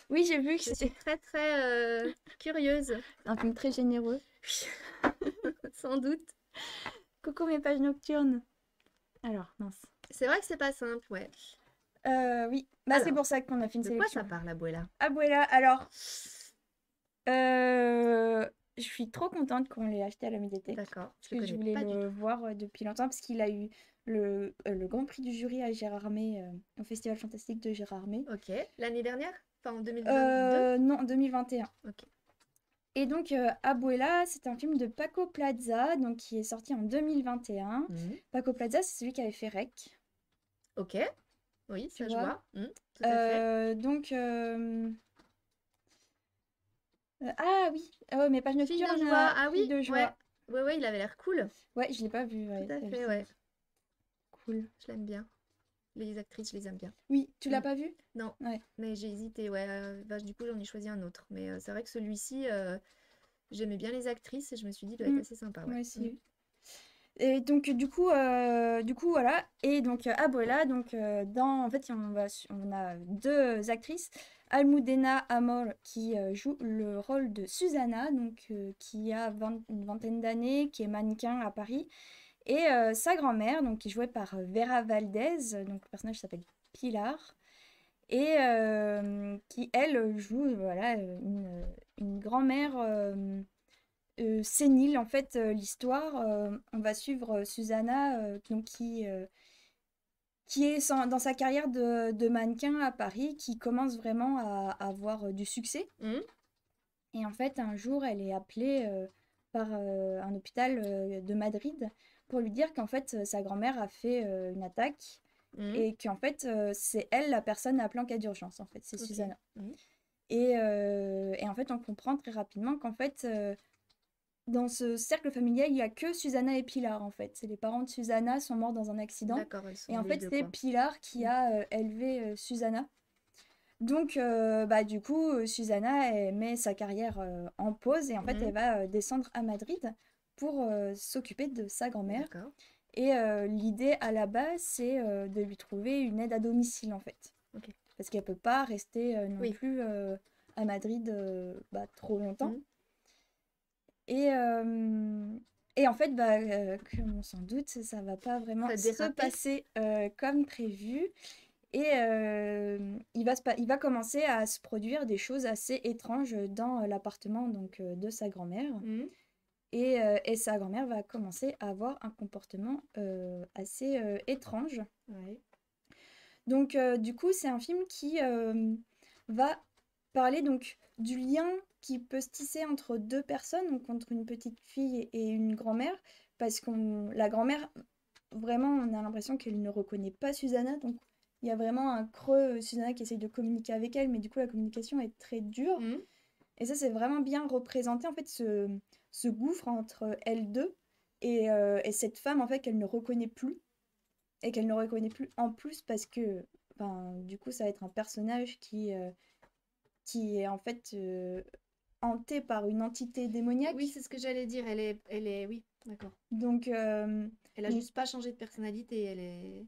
Oui, j'ai vu que Je suis c'était très très curieuse. un film très généreux. Sans doute. Coucou mes pages nocturnes. Alors, mince. C'est vrai que c'est pas simple, ouais. Oui, bah c'est Alors, pour ça qu'on a fait une de quoi sélection. ça parle, Abuela? Abuela, alors, je suis trop contente qu'on l'ait acheté à la médiathèque. D'accord, Parce je que je connais voulais pas du le tout. voir depuis longtemps, parce qu'il a eu le Grand Prix du jury à Gérardmer, au Festival Fantastique de Gérardmer. Ok, l'année dernière? Enfin, en 2022? Non, 2021. Ok. Et donc, Abuela, c'est un film de Paco Plaza, donc, qui est sorti en 2021. Mhm. Paco Plaza, c'est celui qui avait fait Rec, Ok, oui, tu ça je vois. vois. Tout à fait. Donc, ah oui, mes pages Fille de nocturnes, joie, ah Fille oui, de ouais. joie. Ouais, ouais, il avait l'air cool. Ouais, je l'ai pas vu, Tout ouais, à fait, celle-ci. ouais. Cool. Je l'aime bien. Les actrices, je les aime bien. Oui, tu l'as Mm. pas vu? Non, Ouais. mais j'ai hésité, ouais. Bah, du coup, j'en ai choisi un autre. Mais c'est vrai que celui-ci, j'aimais bien les actrices et je me suis dit, il doit être Mm, assez sympa, ouais. moi aussi. Et donc, du coup, voilà. Et donc, Abuela, donc, en fait, on a deux actrices. Almudena Amor, qui joue le rôle de Susanna, donc, qui a une vingtaine d'années, qui est mannequin à Paris. Et sa grand-mère, donc, qui est jouée par Vera Valdez, donc le personnage s'appelle Pilar. Et qui, elle, joue voilà, une grand-mère sénile. En fait, l'histoire, on va suivre Susanna, donc, qui est dans sa carrière de mannequin à Paris, qui commence vraiment à avoir du succès. Mhm. Et en fait, un jour, elle est appelée par un hôpital de Madrid pour lui dire qu'en fait, sa grand-mère a fait une attaque Mhm. et qu'en fait, c'est elle la personne à appeler en cas d'urgence, en fait, c'est Ok. Susanna. Et en fait, on comprend très rapidement qu'en fait, dans ce cercle familial, il n'y a que Susanna et Pilar, en fait. C'est les parents de Susanna sont morts dans un accident. D'accord, elles Et sont en les fait, deux, c'est quoi. Pilar qui Mm. a élevé Susanna. Donc, bah, du coup, Susanna, elle met sa carrière en pause et en fait, Mhm. elle va descendre à Madrid pour s'occuper de sa grand-mère. D'accord. Et l'idée à la base, c'est de lui trouver une aide à domicile, en fait. Ok. Parce qu'elle peut pas rester non Oui. plus à Madrid bah, trop longtemps. Mhm. Et, et en fait, bah, comme on s'en doute, ça va pas vraiment Ça a se dérapé. passer comme prévu. Et il va commencer à se produire des choses assez étranges dans l'appartement donc, de sa grand-mère. Mhm. Et sa grand-mère va commencer à avoir un comportement assez étrange. Ouais. Donc, du coup, c'est un film qui va parler donc du lien qui peut se tisser entre deux personnes, donc entre une petite fille et une grand-mère, parce que la grand-mère, vraiment, on a l'impression qu'elle ne reconnaît pas Susanna, donc il y a vraiment un creux, Susanna qui essaye de communiquer avec elle, mais du coup la communication est très dure. Mhm. Et ça, c'est vraiment bien représenté, en fait, ce gouffre entre elles deux et cette femme, en fait, qu'elle ne reconnaît plus, et qu'elle ne reconnaît plus en plus parce que, ben, du coup, ça va être un personnage qui est en fait hanté par une entité Oui, démoniaque. c'est ce que j'allais dire. Oui, d'accord. Donc, Elle a donc juste pas changé de personnalité. Elle est.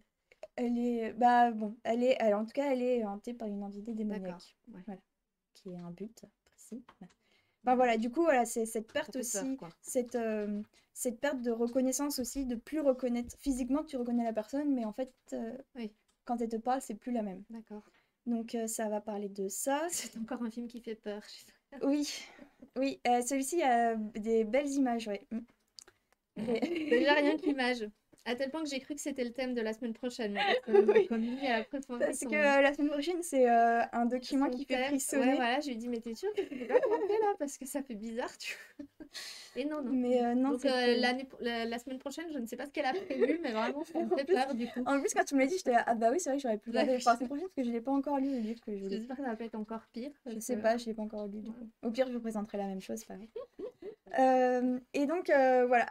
elle est, bah bon, en tout cas, elle est hantée par une entité D'accord. démoniaque. Ouais. Voilà, qui est un but précis. Enfin Mhm. voilà, du coup, voilà, c'est cette Ça perte fait peur, aussi, quoi. cette perte de reconnaissance aussi, de plus reconnaître physiquement, tu reconnais la personne, mais en fait, Oui, quand elle te parle, c'est plus la même. d'accord. Donc, ça va parler de ça. C'est encore un film qui fait peur. Oui, oui, celui-ci a des belles images, ouais. Déjà rien Et- que l'image. À tel point que j'ai cru que c'était le thème de la semaine prochaine, ma personne. Oui, Comme lui, elle a préparé parce que la semaine prochaine, c'est un document son qui fait thème. Ouais, frissonner. voilà, je lui ai dit, mais t'es sûre que tu peux pas commenter là? Parce que ça fait bizarre, tu vois. Et non, non. Mais non, Donc c'était. la semaine prochaine, je ne sais pas ce qu'elle a prévu, mais vraiment, ça me En fait plus, peur du coup. en plus, quand tu me l'as dit, j'étais là, ah bah oui, c'est vrai que j'aurais pu Bah regarder. Enfin, oui. c'est prochaine parce que je l'ai pas encore lu, le livre que je voulais. J'espère que ça va pas être encore pire. Je Parce sais que... pas, je l'ai pas encore lu du Ouais. coup. Au pire, je vous présenterai la même chose, c'est pas grave. Et donc, voilà,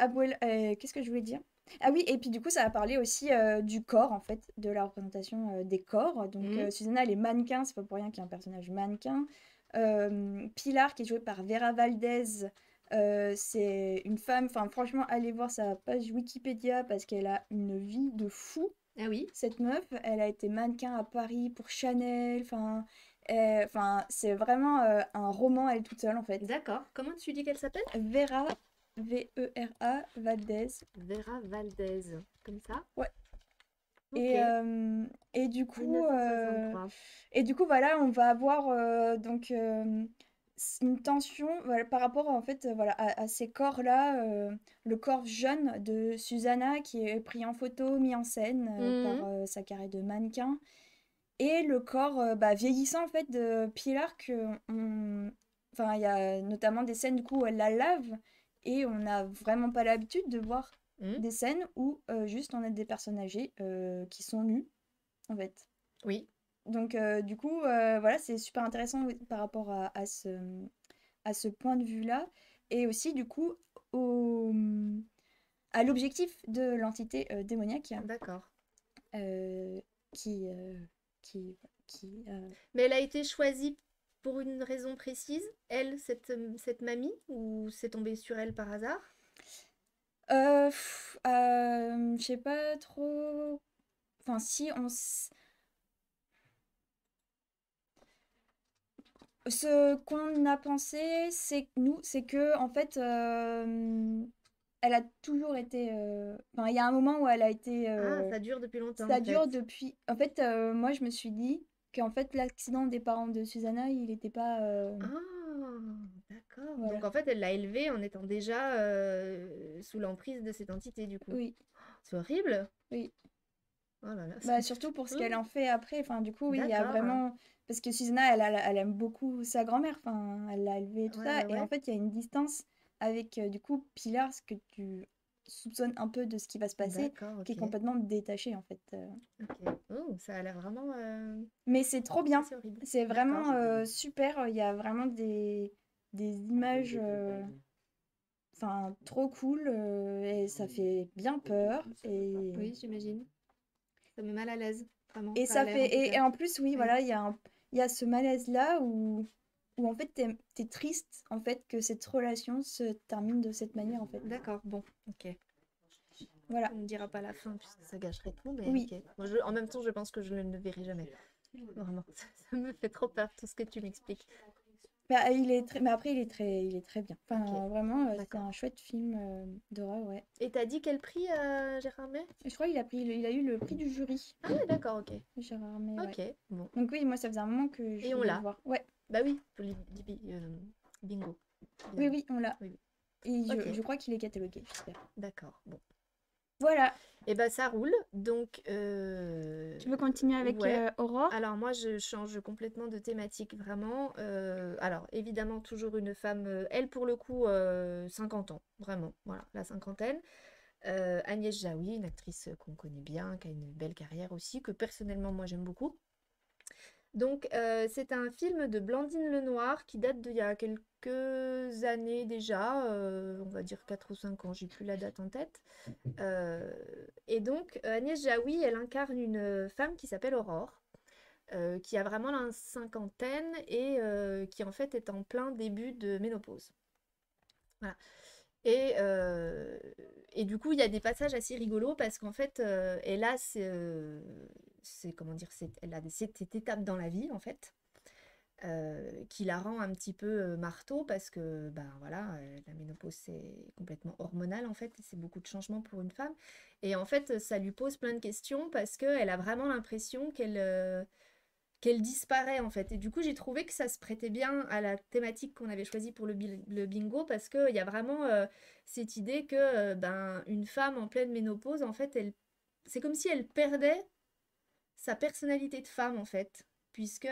qu'est-ce que je voulais dire? Ah oui, et puis du coup, ça va parler aussi du corps, en fait, de la représentation des corps. Donc, Mhm. Susanna, elle est mannequin, c'est pas pour rien qu'il y a un personnage mannequin. Pilar, qui est jouée par Vera Valdez, c'est une femme, enfin, franchement, allez voir sa page Wikipédia parce qu'elle a une vie de fou. Ah oui. Cette meuf, elle a été mannequin à Paris pour Chanel, enfin, Enfin, c'est vraiment un roman à elle toute seule, en fait. D'accord. Comment tu dis qu'elle s'appelle? Vera, Vera Valdez. Vera Valdez. Comme ça? Ouais. Ok. Et, euh, et du coup, euh, 1963. et du coup, voilà, on va avoir donc une tension voilà, par rapport en fait voilà à ces corps-là, le corps jeune de Susanna qui est pris en photo, mis en scène par Mhm. sa carrière de mannequin, et le corps vieillissant en fait de Pilar enfin il y a notamment des scènes du coup où elle la lave, et on n'a vraiment pas l'habitude de voir Mhm. des scènes où juste on a des personnes âgées qui sont nues en fait. Oui. Donc du coup voilà, c'est super intéressant oui, par rapport à ce point de vue-là, et aussi du coup au, à l'objectif de l'entité démoniaque D'accord. euh, qui, qui, qui Mais elle a été choisie pour une raison précise, elle, cette mamie, ou c'est tombé sur elle par hasard? je sais pas trop. Enfin, si on. Ce qu'on a pensé, c'est nous, c'est que en fait, elle a toujours été. Enfin, il y a un moment où elle a été. Ah, ça dure depuis longtemps en Ça dure fait. depuis. En fait, moi, je me suis dit qu'en fait, l'accident des parents de Susanna, il n'était pas. Ah, d'accord. Donc Voilà. en fait, elle l'a élevée en étant déjà sous l'emprise de cette entité du coup. Oui, C'est horrible. oui. Oh là là. Bah, surtout pour ce qu'elle Hum, en fait après. Enfin, du coup, oui, il y a d'accord. vraiment. Parce que Susanna, elle aime beaucoup sa grand-mère. Enfin, elle l'a élevée et tout Ouais, ça. ouais, Et en ouais. fait, il y a une distance avec, du coup, Pilar, ce que tu soupçonnes un peu de ce qui va se passer, D'accord, qui est ok. complètement détaché, en fait. Ok. Oh, ça a l'air vraiment Mais c'est trop bien. assez horrible. C'est D'accord. vraiment super. Il y a vraiment des images. Enfin, trop cool. Et ça fait bien peur. Oui, j'imagine. Ça me met mal à l'aise. Vraiment, Et ça a ça l'air fait en tout cas. et en plus oui Oui. voilà il y a ce malaise là où en fait t'es triste en fait que cette relation se termine de cette manière en fait. D'accord, bon, ok. Voilà. On ne dira pas la fin puisque ça gâcherait tout, mais Oui. ok. Moi, en même temps, je pense que je ne le verrai jamais. Vraiment, ça me fait trop peur tout ce que tu m'expliques. Bah, il est très mais après il est très bien. Ok, Enfin vraiment c'est d'accord. un chouette film d'horreur ouais. Et t'as dit quel prix, Gérard May? Et je crois qu'il a pris il a eu le prix du jury. Ah ouais, d'accord, ok. Gérard Armé ouais. Ok, bon. Donc oui moi ça faisait un moment que je Et on voulais le l'a. voir. Ouais. Bah oui, bingo, Oui évidemment. oui on l'a. Oui, oui. Et Ok, je crois qu'il est catalogué j'espère. d'accord, bon. Voilà. Et bah ça roule, donc Tu veux continuer avec ouais. Aurore? Alors moi je change complètement de thématique vraiment. Alors évidemment toujours une femme, elle pour le coup 50 ans, vraiment, voilà, la cinquantaine. Agnès Jaoui, une actrice qu'on connaît bien, qui a une belle carrière aussi, que personnellement moi j'aime beaucoup. Donc c'est un film de Blandine Lenoir qui date d'il y a quelques années déjà, on va dire 4 ou 5 ans, j'ai plus la date en tête. Euh, et donc, Agnès Jaoui, elle incarne une femme qui s'appelle Aurore, qui a vraiment la cinquantaine et qui en fait est en plein début de ménopause. Voilà. Et, euh, et du coup, il y a des passages assez rigolos parce qu'en fait, elle a, comment dire, elle a cette étape dans la vie en fait. Qui la rend un petit peu marteau parce que ben voilà la ménopause c'est complètement hormonal en fait et c'est beaucoup de changements pour une femme et en fait ça lui pose plein de questions parce qu'elle a vraiment l'impression qu'elle disparaît en fait et du coup j'ai trouvé que ça se prêtait bien à la thématique qu'on avait choisie pour le bingo parce qu'il y a vraiment cette idée que ben une femme en pleine ménopause en fait elle c'est comme si elle perdait sa personnalité de femme en fait, puisque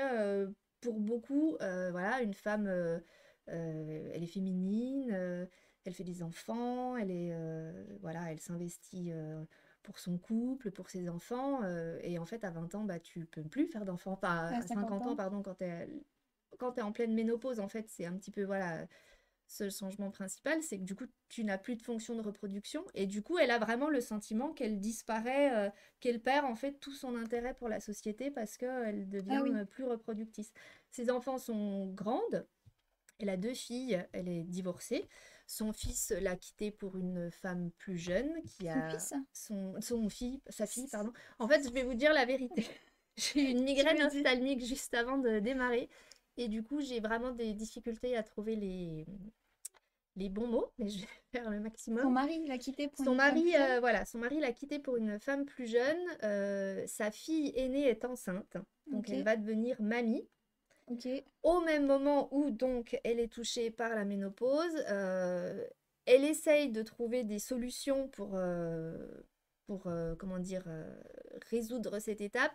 pour beaucoup, voilà, une femme, elle est féminine, elle fait des enfants, voilà, elle s'investit pour son couple, pour ses enfants, et en fait à 20 ans, bah tu peux plus faire d'enfants, enfin À à 50 50 ans ans. pardon, quand t'es en pleine ménopause en fait, c'est un petit peu voilà ce changement principal, c'est que du coup, tu n'as plus de fonction de reproduction et du coup, elle a vraiment le sentiment qu'elle disparaît, qu'elle perd en fait tout son intérêt pour la société parce qu'elle Ah devient oui. plus reproductrice. Ses enfants sont grandes, elle a deux filles, elle est divorcée. Son fils l'a quittée pour une femme plus jeune qui Son a fils? sa fille, pardon. En fait, je vais vous dire la vérité. J'ai eu une Tu migraine me dis. ophtalmique juste avant de démarrer. Et du coup, j'ai vraiment des difficultés à trouver les bons mots, mais je vais faire le maximum. Son mari l'a quitté pour Son une femme mari, plus jeune? voilà, son mari l'a quitté pour une femme plus jeune. Sa fille aînée est enceinte, donc Ok, elle va devenir mamie. ok, Au même moment où donc elle est touchée par la ménopause, elle essaye de trouver des solutions pour comment dire, résoudre cette étape.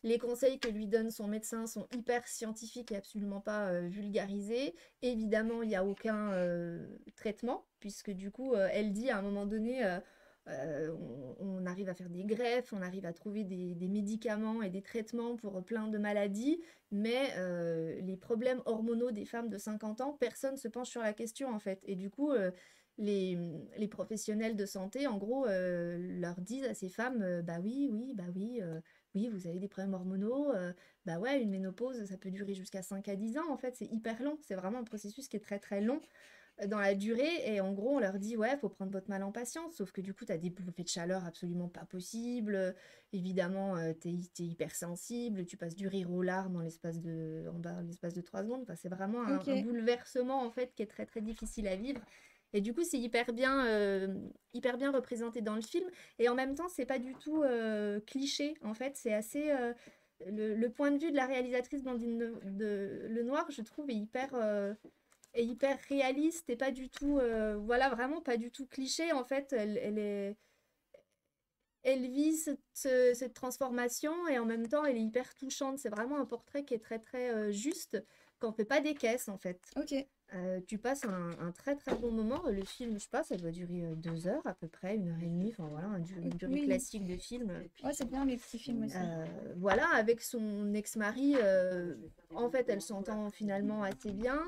Les conseils que lui donne son médecin sont hyper scientifiques et absolument pas vulgarisés. Évidemment, il n'y a aucun traitement, puisque du coup, elle dit à un moment donné, on arrive à faire des greffes, on arrive à trouver des médicaments et des traitements pour plein de maladies, mais les problèmes hormonaux des femmes de 50 ans, personne ne se penche sur la question en fait. Et du coup, les, les professionnels de santé, en gros, leur disent à ces femmes, bah oui, oui, bah oui, oui, vous avez des problèmes hormonaux, bah ouais, une ménopause, ça peut durer jusqu'à 5 à 10 ans, en fait, c'est hyper long, c'est vraiment un processus qui est très très long dans la durée, et en gros, on leur dit, ouais, faut prendre votre mal en patience, sauf que du coup, t'as des bouffées de chaleur absolument pas possibles, évidemment, t'es hypersensible, tu passes du rire aux larmes en l'espace de 3 secondes, enfin, c'est vraiment un ok. bouleversement, en fait, qui est très très difficile à vivre. Et du coup, c'est hyper bien représenté dans le film. Et en même temps, c'est pas du tout cliché. En fait, c'est assez. Le point de vue de la réalisatrice Blandine Lenoir, je trouve, est hyper réaliste et pas du tout. Voilà, vraiment pas du tout cliché. En fait, elle vit cette transformation et en même temps, elle est hyper touchante. C'est vraiment un portrait qui est très, très juste, qu'on fait pas des caisses, en fait. Ok. Tu passes un très très bon moment. Le film, je sais pas, ça doit durer 2 heures à peu près, 1 heure et demie. Enfin voilà, une durée Oui. classique de film. Ouais, c'est bien les petits films aussi. Voilà, avec son ex-mari, en fait, elle s'entend finalement assez bien.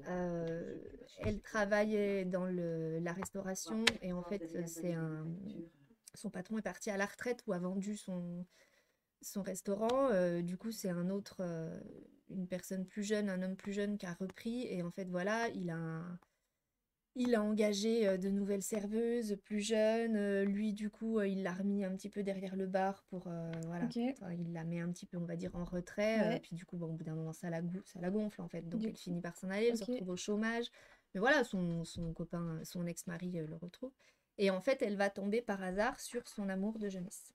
Euh, Elle travaillait dans la restauration et en fait, son patron est parti à la retraite ou a vendu son restaurant. Du coup, c'est une personne plus jeune, un homme plus jeune qui a repris. Et en fait, voilà, il a engagé de nouvelles serveuses plus jeunes. Lui, du coup, il l'a remis un petit peu derrière le bar pour, voilà, Ok. enfin, il la met un petit peu, on va dire, en retrait. Ouais. Puis du coup, bon, au bout d'un moment, ça la gonfle, en fait. Donc, Du elle coup. finit par s'en aller, elle se Ok. retrouve au chômage. Mais voilà, son copain, son ex-mari le retrouve. Et en fait, elle va tomber par hasard sur son amour de jeunesse.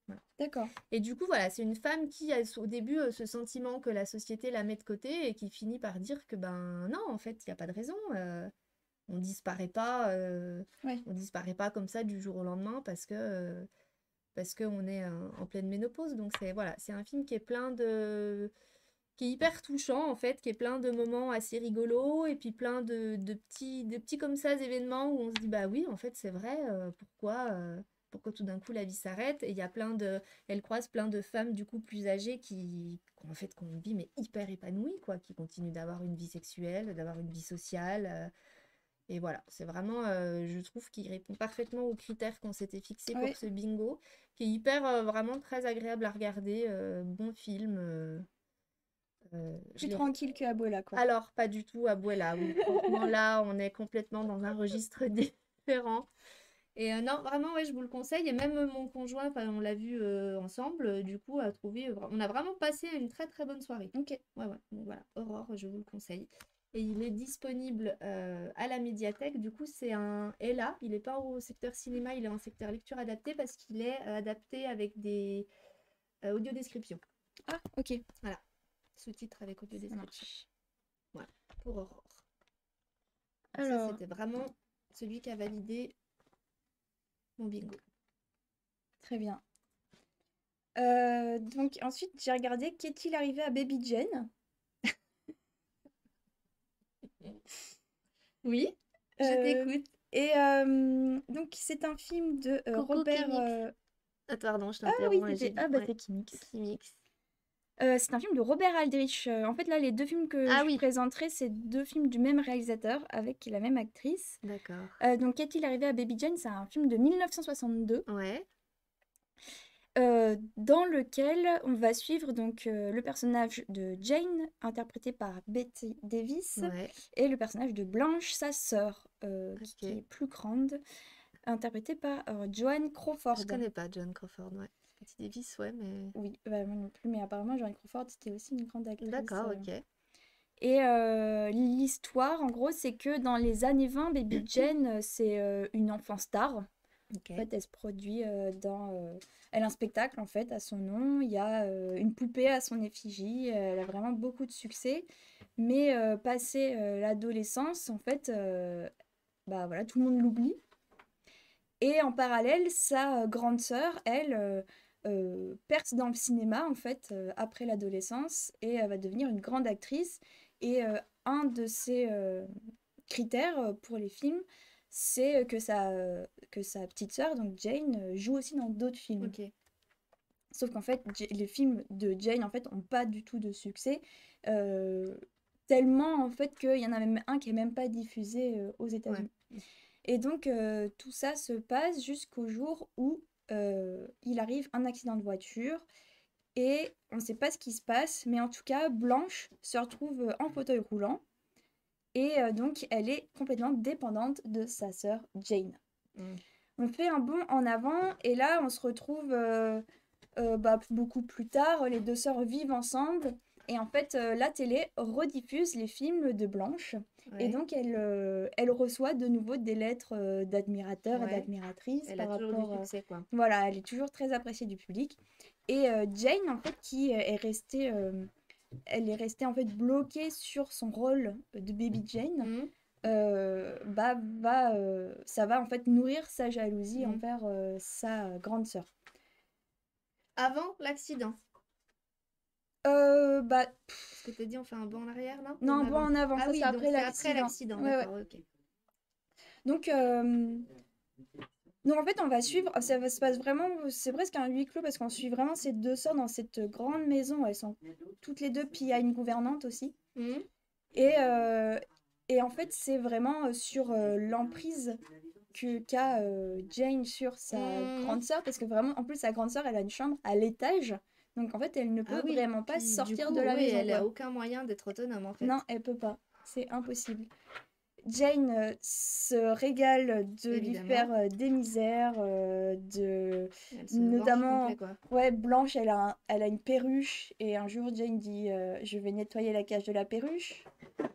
Voilà. D'accord. Et du coup, voilà, c'est une femme qui a au début ce sentiment que la société la met de côté et qui finit par dire que ben non, en fait, il n'y a pas de raison. On disparaît pas, Ouais. on disparaît pas comme ça du jour au lendemain parce qu'on est en pleine ménopause. Donc c'est voilà, c'est un film qui est hyper touchant en fait, qui est plein de moments assez rigolos et puis plein de petits comme ça événements où on se dit bah oui en fait c'est vrai, pourquoi tout d'un coup la vie s'arrête. Et il y a elle croise plein de femmes du coup plus âgées en fait qui ont une vie mais hyper épanouie quoi, qui continuent d'avoir une vie sexuelle, d'avoir une vie sociale. Et voilà, c'est vraiment, je trouve qu'il répond parfaitement aux critères qu'on s'était fixés pour Ouais. ce bingo, qui est hyper vraiment très agréable à regarder, bon film. Je Plus l'ai tranquille que Abuela, quoi. Alors, pas du tout, Abuela, oui. Franchement, là, on est complètement dans un registre différent. Et non, vraiment, ouais, je vous le conseille. Et même mon conjoint, enfin, on l'a vu ensemble, du coup, on a vraiment passé une très très bonne soirée. Ok. Ouais, ouais. Donc voilà, Aurore, je vous le conseille. Et il est disponible à la médiathèque. Du coup, c'est un Ella. Il n'est pas au secteur cinéma, il est en secteur lecture adaptée parce qu'il est adapté avec des audiodescriptions. Ah, ok. Voilà, sous-titres avec Ça audiodescription. marche. Voilà, pour Aurore. Donc ça, Alors, c'était vraiment celui qui a validé mon bingo. très bien. Donc ensuite, j'ai regardé Qu'est-il arrivé à Baby Jane? Oui, je Euh, t'écoute. et donc c'est un film de Coucou Robert. Kimix. Ah, pardon, je Ah oui, t'interromps, c'était. Ah Angélique. bah Ouais, c'est Kimix. Kimix. C'est un film de Robert Aldrich. En fait, là, les deux films que Ah je oui, présenterai, c'est deux films du même réalisateur avec la même actrice. d'accord. Donc, Qu'est-il arrivé à Baby Jane? C'est un film de 1962 Ouais, dans lequel on va suivre donc le personnage de Jane, interprété par Betty Davis, ouais, et le personnage de Blanche, sa sœur, qui ok. est plus grande, interprétée par Joan Crawford. Je connais pas John Crawford, ouais. Betty Davis, ouais, mais... Oui, bah, moi non plus, mais apparemment, Joan Crawford, c'était aussi une grande actrice. D'accord, ok. Et l'histoire, en gros, c'est que dans les années 20, Baby Jane, c'est une enfant star. Ok. En fait, elle se produit elle a un spectacle, en fait, à son nom. Il y a une poupée à son effigie. Elle a vraiment beaucoup de succès. Mais passé l'adolescence, en fait, bah voilà, tout le monde l'oublie. Et en parallèle, sa grande sœur, elle, perce dans le cinéma, en fait, après l'adolescence. Et elle va devenir une grande actrice. Et un de ses critères pour les films, c'est que sa petite sœur, donc Jane, joue aussi dans d'autres films. Ok. Sauf qu'en fait, les films de Jane, en fait, ont pas du tout de succès. euh, Tellement, en fait, qu'il y en a même un qui est même pas diffusé aux États-Unis. Ouais. Et donc, tout ça se passe jusqu'au jour où il arrive un accident de voiture. Et on ne sait pas ce qui se passe, mais en tout cas, Blanche se retrouve en fauteuil roulant. Et donc, elle est complètement dépendante de sa sœur Jane. Mm. On fait un bond en avant et là, on se retrouve bah, beaucoup plus tard. Les deux sœurs vivent ensemble et en fait, la télé rediffuse les films de Blanche. Et Ouais. donc, elle reçoit de nouveau des lettres d'admirateurs et Ouais. d'admiratrices Elle par a toujours rapport... du succès, quoi. voilà, elle est toujours très appréciée du public. Et Jane, en fait, qui est restée... elle est restée en fait bloquée sur son rôle de Baby Jane. Mm. Ça va en fait nourrir sa jalousie Mm. envers sa grande sœur. Avant l'accident. Bah, Parce que t'as dit on fait un bond en arrière, non? non, Ou un bon en avant, Ah ça oui, c'est donc après c'est après l'accident. l'accident, Ouais, ouais. d'accord, ok. Donc, en fait, on va suivre, ça va se passe vraiment, c'est presque un huis clos parce qu'on suit vraiment ces deux sœurs dans cette grande maison. Elles sont toutes les deux, puis il y a une gouvernante aussi. Mm. Et, en fait, c'est vraiment sur l'emprise qu'a Jane sur sa Mm. grande sœur, parce que vraiment, en plus, sa grande sœur, elle a une chambre à l'étage, donc en fait, elle ne Ah peut oui, vraiment pas puis du sortir coup, de la oui, maison, elle a quoi. aucun moyen d'être autonome, en fait. Non, elle peut pas, c'est impossible. Jane se régale de lui Évidemment. faire des misères, Elle se venge notamment, complet, quoi. ouais, Blanche, elle a une perruche, et un jour, Jane dit je vais nettoyer la cage de la perruche.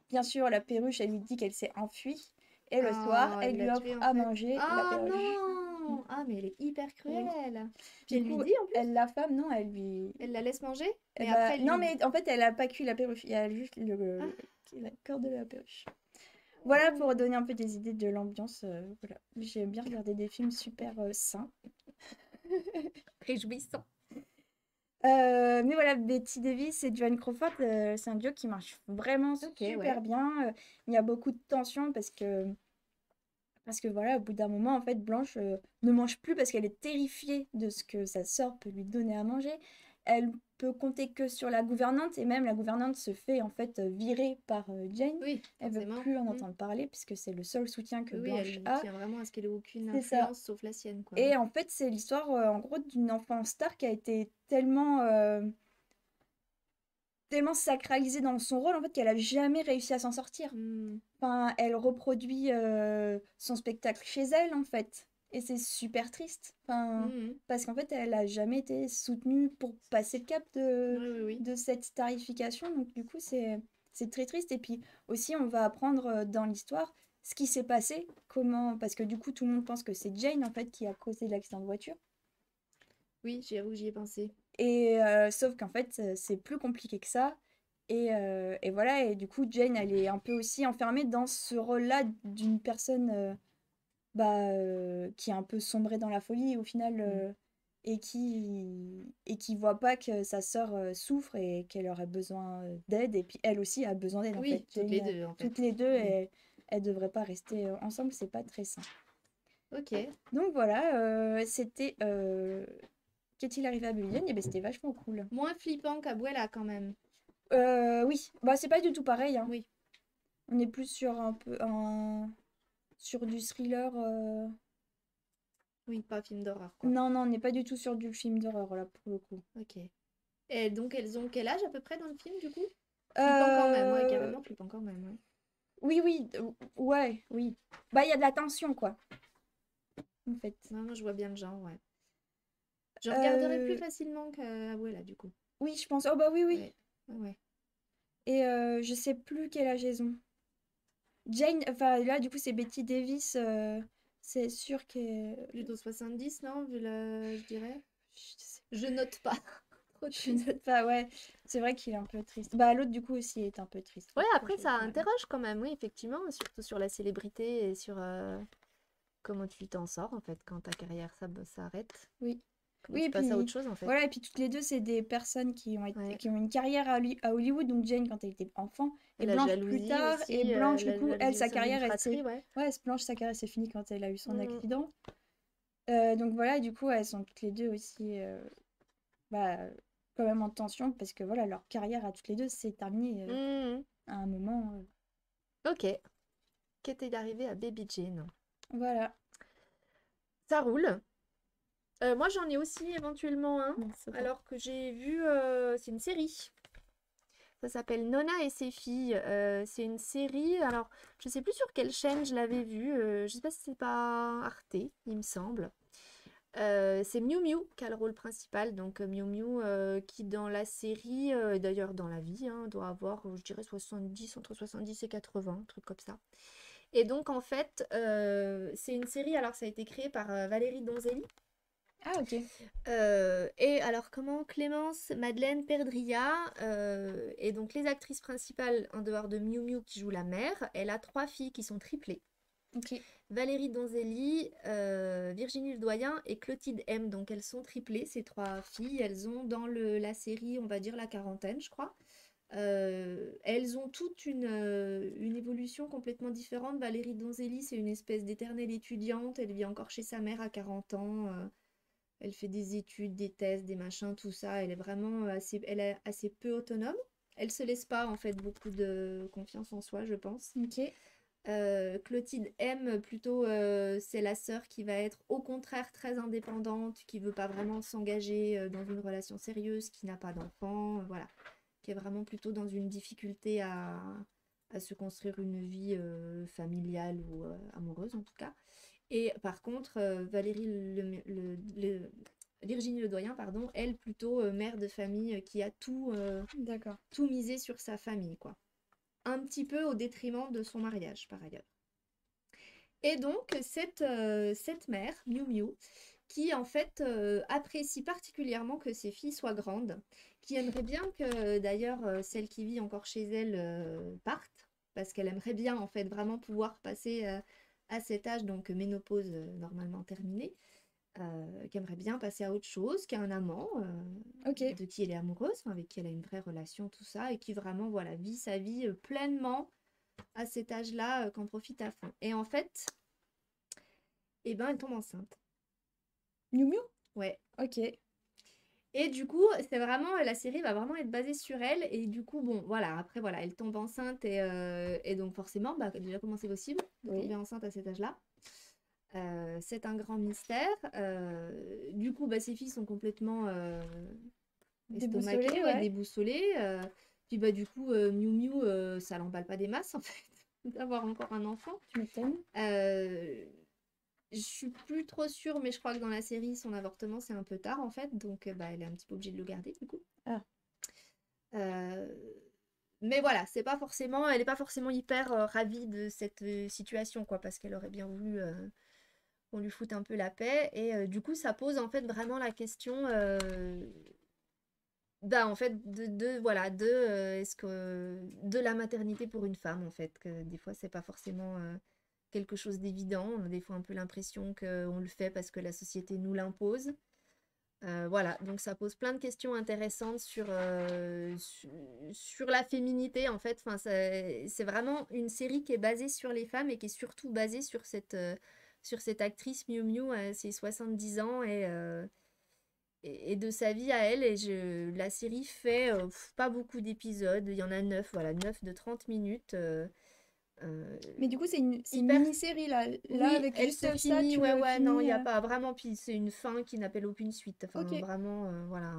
Bien sûr, la perruche, elle lui dit qu'elle s'est enfuie. Et le soir, Oh, elle elle lui l'a offre tué, en à fait. manger la Ah perruche. non! Ah, mais elle est hyper Oui. cruelle. Puis Du elle lui coup, dit, en plus, elle l'affame, non, elle lui... elle la laisse manger, Eh mais bah, après, elle non, lui... mais en fait, elle a pas cuit la perruche. Il y a juste Ah. la corde de la perruche. Voilà pour donner un peu des idées de l'ambiance. Voilà. J'aime bien regarder des films super sains. Réjouissant. Mais voilà, Betty Davis et Joan Crawford, c'est un duo qui marche vraiment Ok, super ouais. bien. Il y a beaucoup de tension parce que voilà, au bout d'un moment, en fait, Blanche ne mange plus parce qu'elle est terrifiée de ce que sa sœur peut lui donner à manger. Elle peut compter que sur la gouvernante et même la gouvernante se fait en fait virer par Jane. Oui, Elle veut forcément. plus en Mm. entendre parler puisque c'est le seul soutien que Oui, Blanche elle a. tient vraiment à ce qu'elle ait aucune C'est ça. influence sauf la sienne, quoi. Et en fait, c'est l'histoire en gros d'une enfant star qui a été tellement sacralisée dans son rôle en fait qu'elle a jamais réussi à s'en sortir. Mm. Enfin, elle reproduit son spectacle chez elle en fait. Et c'est super triste. Enfin, Mm. parce qu'en fait, elle a jamais été soutenue pour passer le cap Oui. de cette starification. Donc du coup, c'est très triste. Et puis aussi, on va apprendre dans l'histoire ce qui s'est passé, comment... Parce que du coup, tout le monde pense que c'est Jane en fait qui a causé l'accident de voiture. Oui, j'avoue, j'y ai pensé. Et sauf qu'en fait, c'est plus compliqué que ça. Et voilà, et du coup, Jane, elle est un peu aussi enfermée dans ce rôle-là d'une personne qui est un peu sombrée dans la folie au final et qui voit pas que sa sœur souffre et qu'elle aurait besoin d'aide. Et puis elle aussi a besoin d'aide en Oui, fait. toutes Jane, les deux, en fait. toutes les deux, Mm. et elles devraient pas rester ensemble, c'est pas très sain. Ok. Donc voilà, c'était Qu'est-il arrivé à Baby Jane? Et ben c'était vachement cool. Moins flippant qu'Abuela, quand même. Oui, bah c'est pas du tout pareil, hein. Oui. On est plus sur sur du thriller. Oui, pas film d'horreur, quoi. Non, non, on n'est pas du tout sur du film d'horreur là pour le coup. Ok. Et donc, elles ont quel âge à peu près dans le film, du coup? Flippant quand même, ouais, carrément flippant quand même, ouais. Oui, oui, ouais, oui. Bah il y a de la tension quoi, en fait. Ouais, moi, je vois bien le genre, ouais. Je regarderai plus Euh, facilement qu'Abuela, du coup. oui, je pense. Oh bah oui, oui. Ouais, ouais. Et je sais plus quel âge elles ont. Jane, enfin là, du coup, c'est Betty Davis. C'est sûr que. Plutôt 70, non, je dirais. Je sais Je note pas. Trop Je triste. note pas, ouais. C'est vrai qu'il est un peu triste. Bah, l'autre, du coup, aussi est un peu triste. Ouais, Faut que après, je ça parle. interroge quand même, oui, effectivement, surtout sur la célébrité et sur comment tu t'en sors, en fait, quand ta carrière s'arrête. Oui. Comment Oui, tu et passes à autre puis, chose, en fait. voilà, et puis toutes les deux, c'est des personnes Ouais. qui ont une carrière à Hollywood. Donc, Jane, quand elle était enfant, Et et la Blanche plus jalousie tard. Et aussi, Blanche, du la coup, elle, jalousie au sa sein d'une carrière, elle s'est. fratrie, ouais. Ouais, Blanche, sa carrière, s'est finie quand elle a eu son Mm. accident. Donc, voilà, et du coup, elles sont toutes les deux aussi. Bah, quand même en tension, parce que voilà, leur carrière à toutes les deux s'est terminée Mm. à un moment. Ok. Qu'est-il arrivé à Baby Jane? Voilà. Ça roule. Moi, j'en ai aussi éventuellement un, Non, c'est bon. alors que j'ai vu, c'est une série. Ça s'appelle Nona et ses filles. C'est une série, alors je sais plus sur quelle chaîne je l'avais vue. Je sais pas si c'est pas Arte, il me semble. C'est Miu Miu qui a le rôle principal. Donc Miu Miu qui dans la série, et d'ailleurs dans la vie, hein, doit avoir, je dirais, 70, entre 70 et 80, un truc comme ça. Et donc en fait, c'est une série, alors ça a été créé par Valérie Donzelli. Ah, ok. Et alors, comment Clémence, Madeleine Perdria, et donc les actrices principales, en dehors de Miu Miu qui joue la mère, elle a trois filles qui sont triplées. Ok. Valérie Donzelli, Virginie Ledoyen et Clotilde M. Donc elles sont triplées, ces trois filles. Elles ont dans la série, on va dire la quarantaine, je crois. Elles ont toute une évolution complètement différente. Valérie Donzelli, c'est une espèce d'éternelle étudiante. Elle vit encore chez sa mère à 40 ans. Elle fait des études, des tests, des machins, tout ça. Elle est vraiment elle est assez peu autonome. Elle se laisse pas en fait beaucoup de confiance en soi, je pense. Ok. Clotilde M, plutôt, c'est la sœur qui va être au contraire très indépendante, qui veut pas vraiment s'engager dans une relation sérieuse, qui n'a pas d'enfant, voilà, qui est vraiment plutôt dans une difficulté à se construire une vie familiale ou amoureuse en tout cas. Et par contre, Virginie Ledoyen, pardon, elle plutôt mère de famille qui a D'accord. tout misé sur sa famille, quoi. Un petit peu au détriment de son mariage, par ailleurs. Et donc, cette mère, Miu Miu, qui en fait apprécie particulièrement que ses filles soient grandes, qui aimerait bien que d'ailleurs celle qui vit encore chez elle parte, parce qu'elle aimerait bien en fait vraiment pouvoir passer à cet âge, donc ménopause normalement terminée, qui aimerait bien passer à autre chose, qui a un amant Ok. de qui elle est amoureuse, enfin, avec qui elle a une vraie relation, tout ça, et qui vraiment voilà, vit sa vie pleinement à cet âge-là, qu'en profite à fond. Et en fait, eh ben, elle tombe enceinte. Miu Miu? Ouais. Ok. Et du coup, c'est vraiment, la série va vraiment être basée sur elle. Et du coup, bon, voilà, après, voilà, elle tombe enceinte. Et donc, forcément, bah, déjà, comment c'est possible de Oui. tomber enceinte à cet âge-là? C'est un grand mystère. Du coup, bah, ses filles sont complètement estomaquées, Déboussolé, ouais, ouais. déboussolées. Puis, bah, du coup, Miu Miu, ça l'emballe pas des masses, en fait, d'avoir encore un enfant. Tu m'étonnes. Euh, Je suis plus trop sûre, mais je crois que dans la série, son avortement, c'est un peu tard en fait, donc bah, elle est un petit peu obligée de le garder du coup. Ah. Euh, Mais voilà, c'est pas forcément, elle est pas forcément hyper ravie de cette situation, quoi, parce qu'elle aurait bien voulu qu'on lui foute un peu la paix. Et du coup, ça pose en fait vraiment la question, bah, en fait, voilà, est-ce que de la maternité pour une femme, en fait, que des fois, c'est pas forcément quelque chose d'évident. On a des fois un peu l'impression qu'on le fait parce que la société nous l'impose. Voilà, donc ça pose plein de questions intéressantes sur la féminité, en fait. Enfin, c'est vraiment une série qui est basée sur les femmes et qui est surtout basée sur cette actrice Miu Miu à ses 70 ans et de sa vie à elle. La série fait pas beaucoup d'épisodes, il y en a 9, voilà, 9 de 30 minutes. Mais du coup, c'est une Hyper. mini-série là. Là, Oui, avec elle juste se ça, finit, tu ouais, le ouais, non, il finis. n'y a pas vraiment, puis c'est une fin qui n'appelle aucune suite, enfin, Ok. vraiment, voilà.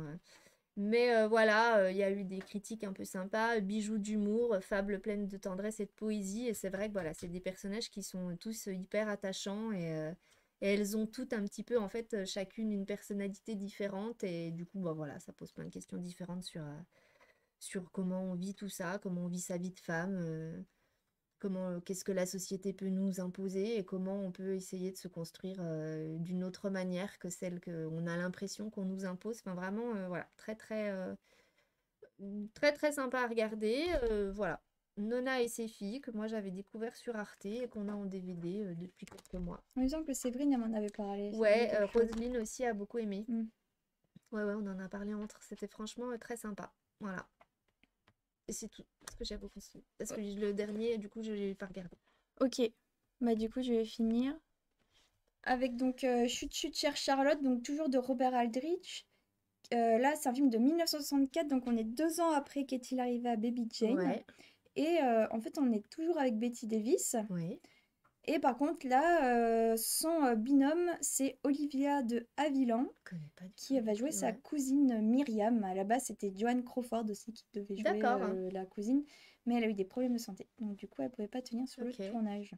Mais voilà, il y a eu des critiques un peu sympas, bijoux d'humour, fables pleines de tendresse et de poésie, et c'est vrai que voilà, c'est des personnages qui sont tous hyper attachants Et elles ont toutes un petit peu, en fait, chacune une personnalité différente. Et du coup, bah voilà, ça pose plein de questions différentes sur comment on vit tout ça, comment on vit sa vie de femme, qu'est-ce que la société peut nous imposer et comment on peut essayer de se construire d'une autre manière que celle qu'on a l'impression qu'on nous impose. Enfin, vraiment, voilà, très très sympa à regarder. Voilà. Nona et ses filles, que moi j'avais découvert sur Arte et qu'on a en DVD depuis quelques mois. Il me semble que Séverine, elle m'en avait parlé. Ça me dit Ouais, quelque chose. Roselyne aussi a beaucoup aimé. Mm. Ouais, ouais, on en a parlé entre. C'était franchement très sympa. Voilà. Et c'est tout ce que j'ai beaucoup suivi. Parce que le dernier, du coup, je l'ai pas regardé. Ok. Bah du coup, je vais finir avec donc Chut Chut Chère Charlotte, donc toujours de Robert Aldrich. Là, c'est un film de 1964, donc on est 2 ans après qu'est-il arrivé à Baby Jane. Ouais, Et en fait, on est toujours avec Betty Davis. ouais. Et par contre, là, son binôme, c'est Olivia de Havilland, Je connais pas du qui tout. va jouer sa Ouais. cousine Myriam. À la base, c'était Joan Crawford aussi qui devait jouer D'accord, hein. la cousine, mais elle a eu des problèmes de santé. Donc du coup, elle pouvait pas tenir sur le Ok. tournage.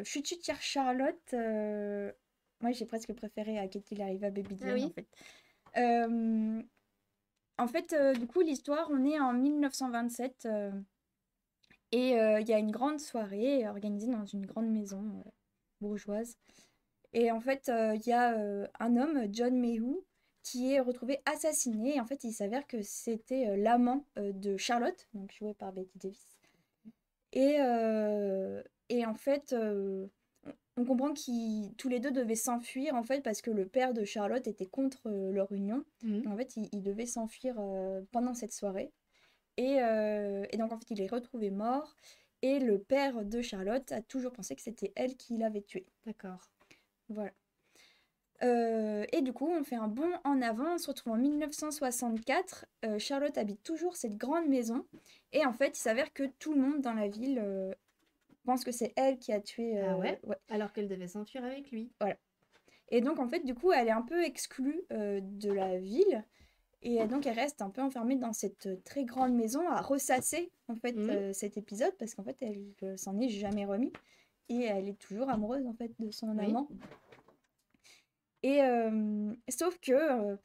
Chut Chut Chère Charlotte, moi j'ai presque préféré à Qu'est-il arrivé à Baby Ah Jane en oui? fait. Euh, du coup, l'histoire, on est en 1927 et il y a une grande soirée organisée dans une grande maison bourgeoise. Et en fait, il y a un homme, John Mayhew, qui est retrouvé assassiné. Et en fait, il s'avère que c'était l'amant de Charlotte, donc joué par Betty Davis. Et, euh, et en fait, on comprend qu'ils tous les deux devaient s'enfuir en fait parce que le père de Charlotte était contre leur union. Mhm. En fait, ils devaient s'enfuir pendant cette soirée. Et donc, en fait, il est retrouvé mort. Et le père de Charlotte a toujours pensé que c'était elle qui l'avait tué. D'accord. Voilà. Et du coup, on fait un bond en avant. On se retrouve en 1964. Charlotte habite toujours cette grande maison. Et en fait, il s'avère que tout le monde dans la ville pense que c'est elle qui a tué. Ah ouais? Ouais, Alors qu'elle devait s'enfuir avec lui. voilà. Et donc, en fait, du coup, elle est un peu exclue de la ville. Et donc, elle reste un peu enfermée dans cette très grande maison à ressasser, en fait, Mhm. cet épisode, parce qu'en fait, elle s'en est jamais remis. Et elle est toujours amoureuse, en fait, de son Oui. amant. Et sauf que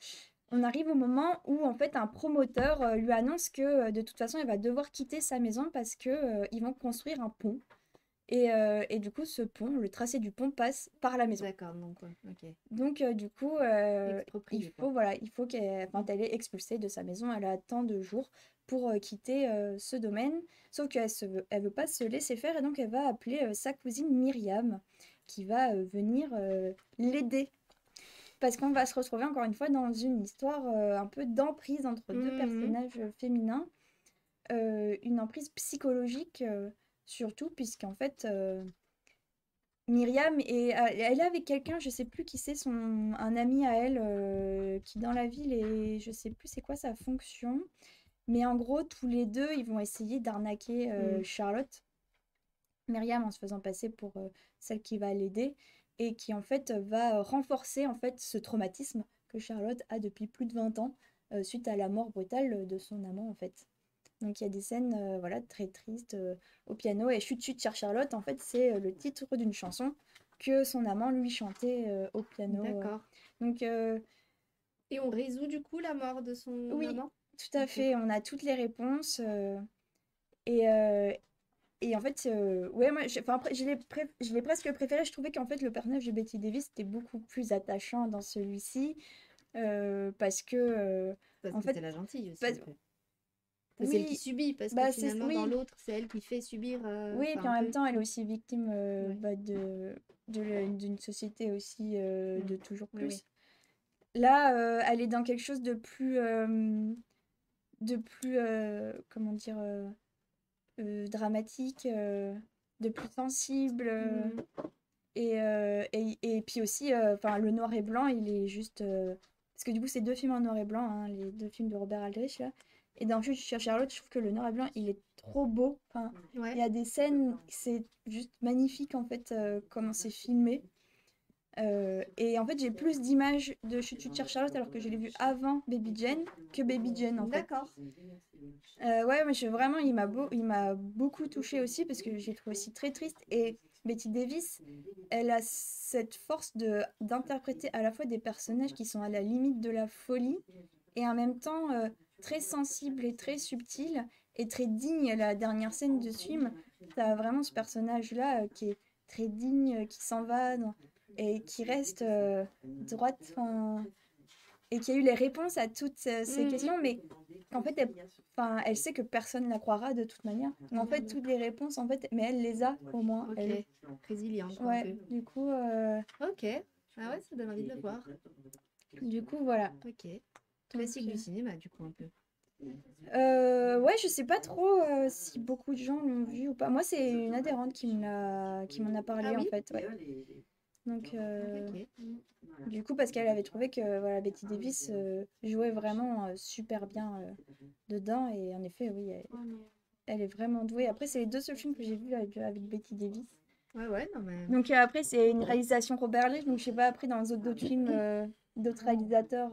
on arrive au moment où, en fait, un promoteur lui annonce que, de toute façon, elle va devoir quitter sa maison parce que ils vont construire un pont. Et du coup, ce pont, le tracé du pont passe par la maison. D'accord, donc ouais, ok. Donc, du coup, Exproprié, quoi. voilà, il faut elle est expulsée de sa maison. Elle a tant de jours pour quitter ce domaine. Sauf elle veut pas se laisser faire et donc elle va appeler sa cousine Myriam qui va venir l'aider. Parce qu'on va se retrouver encore une fois dans une histoire un peu d'emprise entre deux Mhm. personnages féminins. Une emprise psychologique surtout, puisqu'en fait, Myriam elle est avec quelqu'un, je sais plus qui c'est, un ami à elle qui dans la ville et je sais plus c'est quoi sa fonction. Mais en gros, tous les deux, ils vont essayer d'arnaquer Mhm. Charlotte. Myriam en se faisant passer pour celle qui va l'aider et qui en fait va renforcer en fait ce traumatisme que Charlotte a depuis plus de 20 ans suite à la mort brutale de son amant en fait. Donc il y a des scènes voilà très tristes au piano et Chut Chut Chère Charlotte en fait c'est le titre d'une chanson que son amant lui chantait au piano. D'accord. Donc Et on résout du coup la mort de son oui, amant? tout à Ok. fait, on a toutes les réponses et, euh, et en fait, ouais, moi, enfin, après, je l'ai presque préféré. Je trouvais qu'en fait, le personnage de Betty Davis était beaucoup plus attachant dans celui-ci. Parce que, Parce en que fait, c'est la gentille aussi, pas- un peu. C'est celle qui oui, subit, parce que bah, c'est, finalement, dans oui, l'autre, c'est elle qui fait subir, oui, et enfin puis un en même peu. temps, elle est aussi victime Ouais. bah, d'une société aussi Mm. de toujours Oui, oui. plus. Là, elle est dans quelque chose de plus, comment dire, dramatique, de plus sensible. Mm. Et puis aussi, enfin, le noir et blanc, il est juste. Parce que du coup, c'est deux films en noir et blanc, hein, les deux films de Robert Aldrich, là. Et dans Juge sur Charlotte, je trouve que le noir et blanc, il est trop beau. Enfin, il Ouais. y a des scènes, c'est juste magnifique, en fait, comment c'est filmé. Et en fait, j'ai plus d'images de Chut Chut Chère Charlotte alors que je l'ai vu avant Baby Jane que Baby Jane, en fait. D'accord. Ouais, mais vraiment, il m'a beaucoup touchée aussi parce que j'ai trouvé aussi très triste. Et Betty Davis, elle a cette force d'interpréter à la fois des personnages qui sont à la limite de la folie et en même temps très sensibles et très subtils et très dignes. La dernière scène de ce film, t'as vraiment ce personnage-là qui est très digne, qui s'en va et qui reste droite, et qui a eu les réponses à toutes ces questions, mais en fait, elle sait que personne ne la croira de toute manière. Mais en fait, toutes les réponses, en fait, mais elle les a au moins. Ok, résiliente un Ouais, peu. du coup, Ok, ah ouais, ça donne envie de le voir. voilà. Ok, classique du cinéma du coup un peu. Ouais, je sais pas trop si beaucoup de gens l'ont vu ou pas. Moi, c'est une adhérente qui m'en a parlé Ah en oui? fait. Ouais. Donc, Ok. du coup, parce qu'elle avait trouvé que voilà, Betty Davis jouait vraiment super bien dedans. Et en effet, oui, elle est vraiment douée. Après, c'est les deux seuls films que j'ai vus avec Betty Davis. Ouais, non mais... Donc après, c'est une réalisation Robert Lee. Donc je sais pas, après, dans d'autres films, d'autres réalisateurs,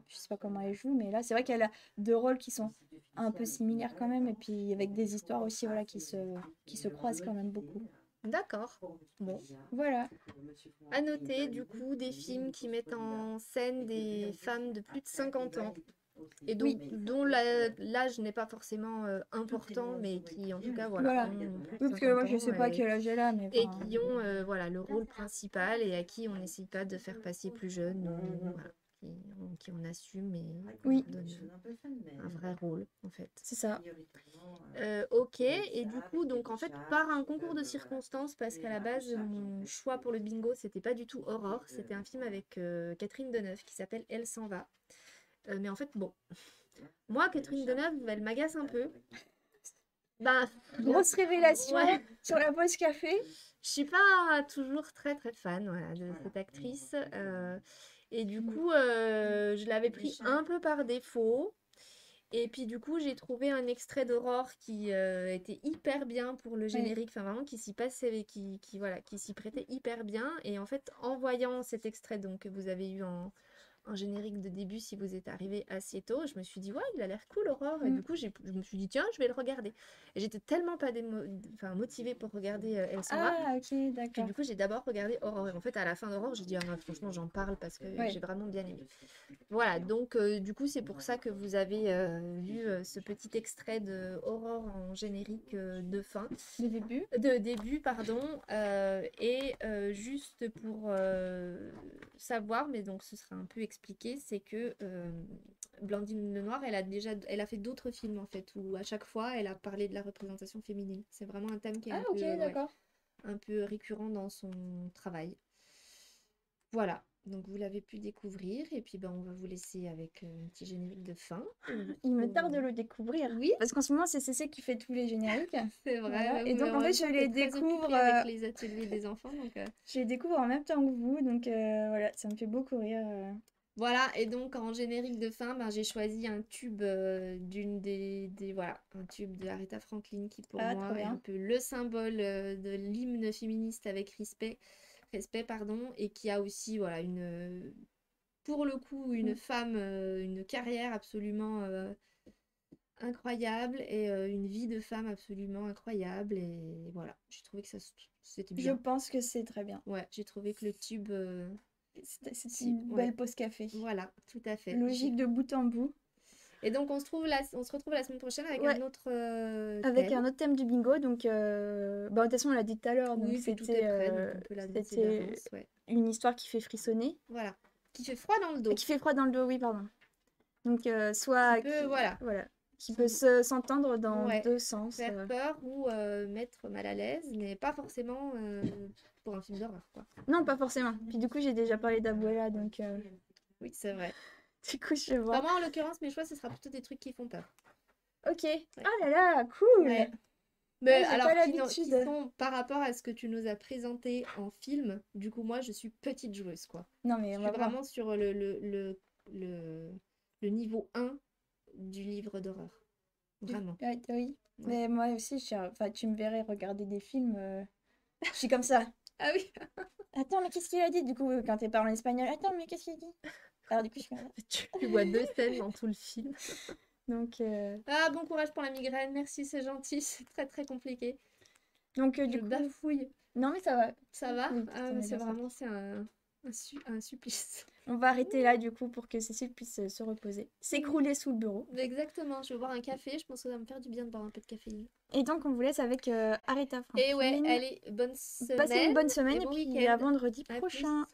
je sais pas comment elle joue. Mais là, c'est vrai qu'elle a deux rôles qui sont un peu similaires quand même. Et puis avec des histoires aussi voilà, qui se croisent quand même beaucoup. D'accord. Bon. Voilà. À noter, du coup, des films qui mettent en scène des femmes de plus de 50 ans. Et donc, Oui. dont l'âge n'est pas forcément important, mais qui, en tout cas, voilà, Voilà. ont plus de Oui, parce que 50 moi, je ans sais pas quel âge elle a, mais et enfin, qui ont voilà, le rôle principal et à qui on n'essaye pas de faire passer plus jeune, voilà, qui on assume et oui, on donne un vrai rôle, en fait. c'est ça. Ok, et du coup, donc en fait, par un concours de circonstances, parce qu'à la base, mon choix pour le bingo, c'était pas du tout Aurore, c'était un film avec Catherine Deneuve qui s'appelle Elle s'en va. Mais en fait, bon, moi, Catherine Deneuve, elle m'agace un peu. Ben, Grosse révélation ouais, sur la pause café. je suis pas toujours très très fan voilà, de cette actrice. Et du coup, je l'avais pris un peu par défaut. Et puis du coup, j'ai trouvé un extrait d'Aurore qui était hyper bien pour le Oui. générique, enfin vraiment qui s'y passait, voilà, qui s'y prêtait hyper bien. Et en fait, en voyant cet extrait donc, que vous avez eu en générique de début, si vous êtes arrivé assez tôt, je me suis dit, ouais, il a l'air cool, Aurore. Et du coup, je me suis dit, tiens, je vais le regarder. Et j'étais tellement pas motivée pour regarder Elle s'en va. Ah, ok, Que d'accord. du coup, j'ai d'abord regardé Aurore. Et en fait, à la fin d'Aurore, j'ai dit, ah, non, franchement, j'en parle parce que Ouais. j'ai vraiment bien aimé. Voilà, donc du coup, c'est pour ça que vous avez vu ce petit extrait de Aurore en générique de fin. Le début. De début, pardon. Et juste pour savoir, mais donc ce sera un peu expliqué, c'est que Blandine Lenoir, elle a fait d'autres films en fait, où à chaque fois, elle a parlé de la représentation féminine. C'est vraiment un thème qui est Ah, ok, d'accord. un peu récurrent dans son travail. Voilà, donc vous l'avez pu découvrir, et puis ben, on va vous laisser avec un petit générique de fin. Il me tarde de le découvrir. Oui, Parce qu'en ce moment, c'est CC qui fait tous les génériques. c'est vrai. Voilà. Ouais, Et mais donc, en en fait, même je temps, les t'es très découvre, occupée avec les ateliers des enfants, donc... je les découvre en même temps que vous. Donc, voilà, ça me fait beaucoup rire. Voilà, et donc en générique de fin, ben, j'ai choisi un tube voilà, un tube de Aretha Franklin qui pour Ah, trop moi est un bien. peu le symbole de l'hymne féministe avec respect, pardon, et qui a aussi voilà pour le coup une femme, une carrière absolument incroyable et une vie de femme absolument incroyable et voilà, j'ai trouvé que c'était Je bien. pense que c'est très bien. Ouais, j'ai trouvé que le tube C'est une ouais, belle pause café. voilà, tout à fait. Logique de bout en bout. Et donc on se retrouve la semaine prochaine avec Ouais, un autre avec thème. un autre thème du bingo. Donc, bah, de toute façon, on l'a dit tout à l'heure. Donc, Oui, puis tout est prêt, donc on peut l'annoncer c'était d'avance, ouais. une histoire qui fait frissonner. Voilà. Qui fait froid dans le dos. Qui fait froid dans le dos, oui, pardon. Donc, soit Voilà. qui peut s'entendre dans Ouais. deux sens. Faire peur ou mettre mal à l'aise, mais pas forcément pour un film d'horreur, quoi. Non, pas forcément. Puis du coup, j'ai déjà parlé d'Abuela, donc Oui, c'est vrai. du coup, je vois. Enfin, moi, en l'occurrence, mes choix, ce sera plutôt des trucs qui font peur. Ok. Ouais. Oh là là, cool. Ouais. Mais j'ai alors, pas qui l'habitude. sont par rapport à ce que tu nous as présenté en film, du coup, moi, je suis petite joueuse, quoi. Non, mais Je on suis va voir. vraiment sur le niveau 1 du livre d'horreur. Vraiment. Oui. Ouais. Mais moi aussi, enfin, tu me verrais regarder des films. Je suis comme ça. Ah oui. Attends, mais qu'est-ce qu'il a dit? Du coup, quand t'es parlé en espagnol, attends, mais qu'est-ce qu'il dit? Alors, du coup, je suis comme ça. Tu vois 2 scènes dans tout le film. Donc, Ah, bon courage pour la migraine. Merci, c'est gentil. C'est très, très compliqué. Donc Je du coup, bafouille. non mais ça va. Ça va? Oui, Ah, on mais est c'est bien sorti. vraiment, c'est un supplice. On va arrêter là du coup pour que Cécile puisse se reposer, s'écrouler sous le bureau. Exactement, je vais boire un café, je pense que ça va me faire du bien de boire un peu de caféine. Et donc on vous laisse avec Aretha Et ouais, Franklin. allez, bonne Passez semaine une bonne et semaine et bon puis à week-end. vendredi À plus. prochain.